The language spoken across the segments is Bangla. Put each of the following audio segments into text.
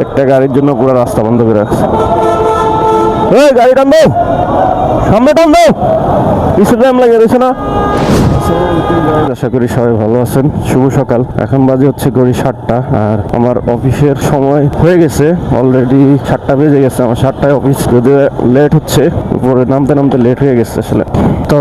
একটা গাড়ির জন্য পুরো রাস্তা বন্ধ করে রাখছে। এই গাড়ি টান দাও, সামনে টান দাও, কিছু টাইম লাগে রয়েছে না। আশা করি সবাই ভালো আছেন। শুভ সকাল। এখন বাজে হচ্ছে ঘড়ি 7টা আর আমার অফিসের সময় হয়ে গেছে অলরেডি। 7টা বেজে গেছে, আমার 7টায় অফিস, যদি লেট হচ্ছে, উপরে নামতে নামতে লেট হয়ে গেছে আসলে। তো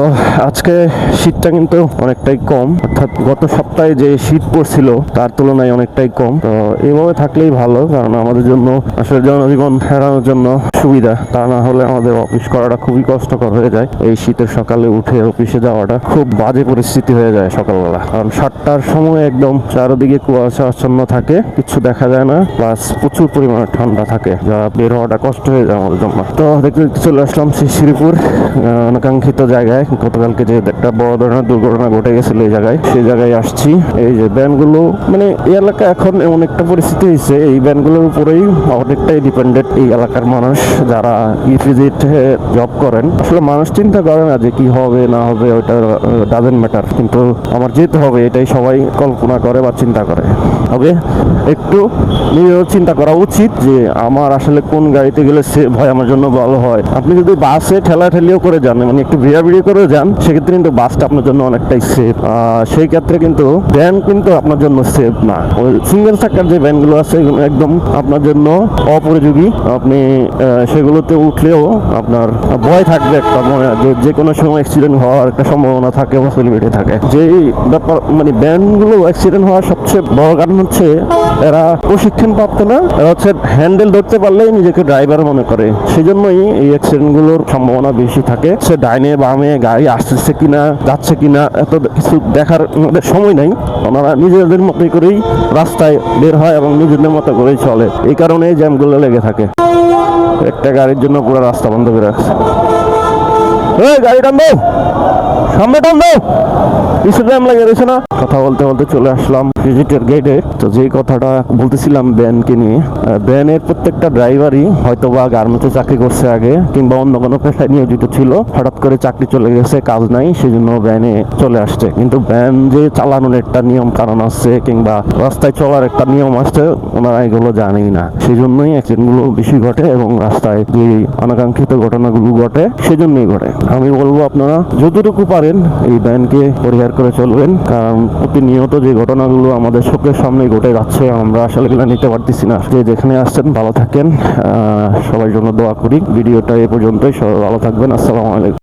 আজকে শীতটা কিন্তু অনেকটাই কম, অর্থাৎ গত সপ্তাহে যে শীত পড়ছিল তার তুলনায় অনেকটাই কম। তো এইভাবে থাকলেই ভালো, কারণ আমাদের জন্য আসলে জনজীবন ফেরানোর জন্য সুবিধা। তা না হলে আমাদের অফিস করাটা খুবই কষ্টকর হয়ে যায়। এই শীতের সকালে উঠে অফিসে যাওয়াটা খুব বাজে পরিস্থিতি হয়ে যায় সকালবেলা, কারণ 7টার সময় একদম চারদিকে কুয়াশা আচ্ছন্ন থাকে, কিছু দেখা যায় না, প্লাস প্রচুর পরিমাণে ঠান্ডা থাকে, যা বের হওয়াটা কষ্ট হয়ে যায় আমাদের জন্য। তো দেখতে দেখতে চলে আসলাম শ্রীপুর, অনাকাঙ্ক্ষিত জায়গায়। গতকালকে যে একটা বড় ধরনের দুর্ঘটনা ঘটে গেছিল এই জায়গায়, সেই জায়গায় আসছি। এই যে ভ্যানগুলো, মানে এই এলাকা এখন এমন একটা পরিস্থিতি হয়েছে, এই ভ্যানগুলোর উপরেই অনেকটাই ডিপেন্ডেন্ট এই এলাকার মানুষ, যারা ইপিজিট জব করেন। আসলে মানুষ চিন্তা করে না যে কি হবে না হবে, ওইটা ডাজেন্ট ম্যাটার, কিন্তু আমার যেতে হবে এটাই সবাই কল্পনা করে বা চিন্তা করে। তবে একটু নিজেও চিন্তা করা উচিত যে আমার আসলে কোন গাড়িতে গেলে সেফ হয়, আমার জন্য ভালো হয়। আপনি যদি বাসে ঠেলাঠেলিও করে যান, মানে একটু ভিড়াভিড়ি করে যান, সেক্ষেত্রে কিন্তু বাসটা আপনার জন্য অনেকটাই সেফ। সেই ক্ষেত্রে কিন্তু ভ্যান কিন্তু আপনার জন্য সেফ না। ওই সিঙ্গেল চাকার যে ভ্যানগুলো আছে এগুলো একদম আপনার জন্য অপরিযোগী। আপনি সেগুলোতে উঠলেও আপনার ভয় থাকবে একটা, মনে যে কোনো সময় অ্যাক্সিডেন্ট হওয়ার একটা সম্ভাবনা থাকে, পসিবিলিটি থাকে। যেই ব্যাপার, মানে ভ্যানগুলো অ্যাক্সিডেন্ট হওয়ার সবচেয়ে বড় কারণ হচ্ছে এরা প্রশিক্ষণ প্রাপ্ত না, এরা হচ্ছে হ্যান্ডেল ধরতে পারলেই নিজেকে ড্রাইভার মনে করে। সেই জন্যই এই অ্যাক্সিডেন্টগুলোর সম্ভাবনা বেশি থাকে। সে ডাইনে বামে গাড়ি আসতেছে কিনা, যাচ্ছে কিনা, এত কিছু দেখার সময় নাই। ওনারা নিজেদের মতোই করেই রাস্তায় বের হয় এবং নিজেদের মতো করেই চলে। এই কারণে জ্যামগুলো লেগে থাকে। একটা গাড়ির জন্য পুরো রাস্তা বন্ধ করে রাখছে। এই গাড়ি টান দাও, সামনে টান দাও, কিছু টাইম লাগে রয়েছে না। কথা বলতে বলতে চলে আসলাম ভিজিটের গেটে। তো যেই কথাটা বলতেছিলাম ভ্যানকে নিয়ে, ভ্যানের প্রত্যেকটা ড্রাইভারই হয়তো বা গার্মেন্টসে চাকরি করছে আগে, কিংবা অন্য কোনো পেশায় নিয়োজিত ছিল, হঠাৎ করে চাকরি চলে গেছে, কাজ নাই, সেই জন্য ভ্যানে চলে আসছে। কিন্তু ভ্যান যে চালানোর একটা নিয়ম কারণ আছে, কিংবা রাস্তায় চলার একটা নিয়ম আছে, ওনারা এগুলো জানেই না। সেই জন্যই অ্যাক্সিডেন্টগুলো বেশি ঘটে এবং রাস্তায় যে অনাকাঙ্ক্ষিত ঘটনাগুলো ঘটে সেজন্যই ঘটে। আমি বলবো আপনারা যতটুকু পারেন এই ভ্যানকে পরিহার করে চলবেন, কারণ প্রতিনিয়ত যে ঘটনাগুলো আমাদের চোখের সামনে ঘটে যাচ্ছে, আমরা আসলে এগুলো নিতে পারতেছি না। যে যেখানে আসছেন ভালো থাকেন, সবার জন্য দোয়া করি। ভিডিওটা এ পর্যন্তই, সবাই ভালো থাকবেন। আসসালামু আলাইকুম।